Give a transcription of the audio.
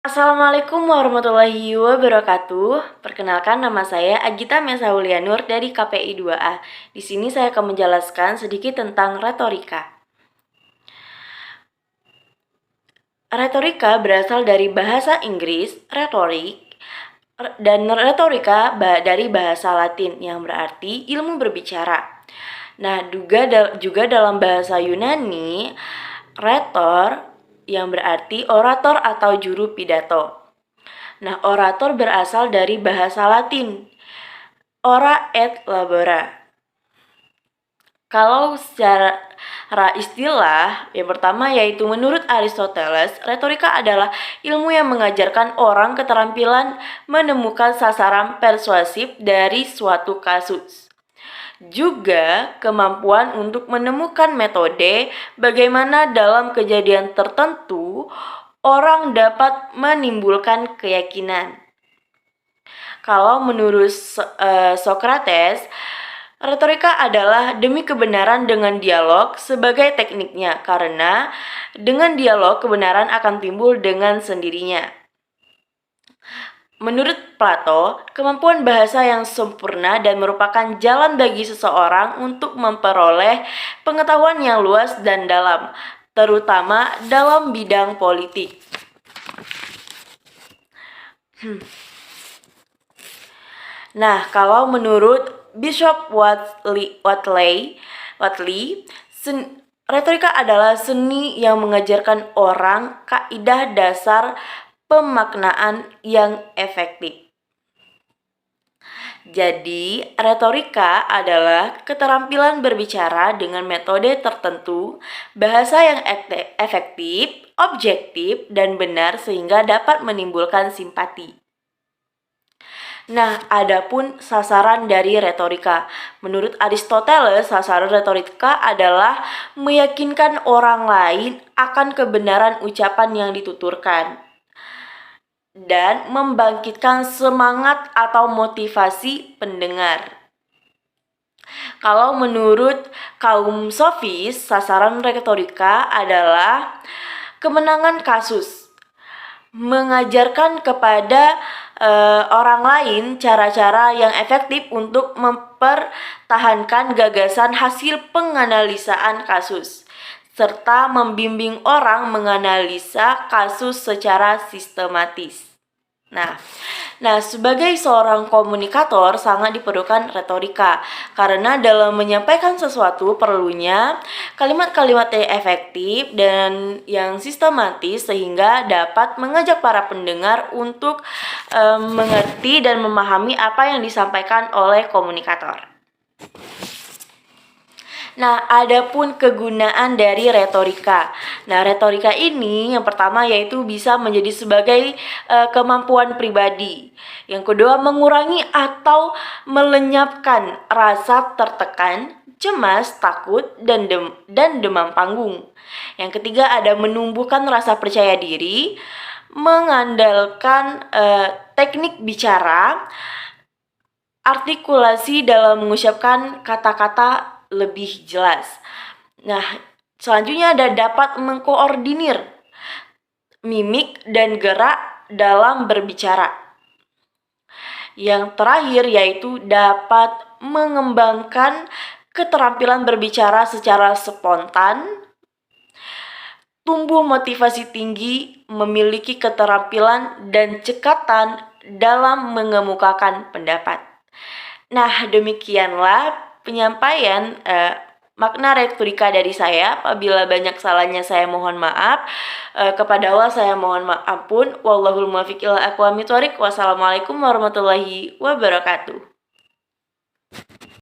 Assalamualaikum warahmatullahi wabarakatuh. Perkenalkan, nama saya Agita Mesaulianur dari KPI 2A. Di sini saya akan menjelaskan sedikit tentang retorika. Retorika berasal dari bahasa Inggris retorik dan retorika dari bahasa Latin yang berarti ilmu berbicara. Nah, juga dalam bahasa Yunani, retor yang berarti orator atau juru pidato. Nah, orator berasal dari bahasa Latin, ora et labora. Kalau secara istilah, yang pertama yaitu menurut Aristoteles, retorika adalah ilmu yang mengajarkan orang keterampilan menemukan sasaran persuasif dari suatu kasus. Juga kemampuan untuk menemukan metode bagaimana dalam kejadian tertentu orang dapat menimbulkan keyakinan. Kalau menurut Socrates, retorika adalah demi kebenaran dengan dialog sebagai tekniknya, karena dengan dialog kebenaran akan timbul dengan sendirinya. Menurut Plato, kemampuan bahasa yang sempurna dan merupakan jalan bagi seseorang untuk memperoleh pengetahuan yang luas dan dalam, terutama dalam bidang politik. Nah, kalau menurut Bishop Whately, retorika adalah seni yang mengajarkan orang kaidah dasar pemaknaan yang efektif. Jadi, retorika adalah keterampilan berbicara dengan metode tertentu, bahasa yang efektif, objektif, dan benar sehingga dapat menimbulkan simpati. Nah, adapun sasaran dari retorika. Menurut Aristoteles, sasaran retorika adalah meyakinkan orang lain akan kebenaran ucapan yang dituturkan dan membangkitkan semangat atau motivasi pendengar. Kalau menurut kaum sofis, sasaran retorika adalah kemenangan kasus, mengajarkan kepada orang lain cara-cara yang efektif untuk mempertahankan gagasan hasil penganalisaan kasus, serta membimbing orang menganalisa kasus secara sistematis. Nah, sebagai seorang komunikator sangat diperlukan retorika, karena dalam menyampaikan sesuatu perlunya kalimat-kalimat yang efektif dan yang sistematis sehingga dapat mengajak para pendengar untuk mengerti dan memahami apa yang disampaikan oleh komunikator. Nah, adapun kegunaan dari retorika. Nah, retorika ini yang pertama yaitu bisa menjadi sebagai kemampuan pribadi. Yang kedua, mengurangi atau melenyapkan rasa tertekan, cemas, takut, dan demam panggung. Yang ketiga, ada menumbuhkan rasa percaya diri, mengandalkan teknik bicara, artikulasi dalam mengucapkan kata-kata lebih jelas. Nah, selanjutnya ada dapat mengkoordinir mimik dan gerak dalam berbicara. Yang terakhir yaitu dapat mengembangkan keterampilan berbicara secara spontan, tumbuh motivasi tinggi, memiliki keterampilan dan cekatan dalam mengemukakan pendapat. Nah, demikianlah penyampaian makna retorika dari saya. Apabila banyak salahnya saya mohon maaf. Kepada Allah saya mohon maaf pun. Wallahul muwaffiq ila aqwamit thoriq. Wassalamualaikum warahmatullahi wabarakatuh.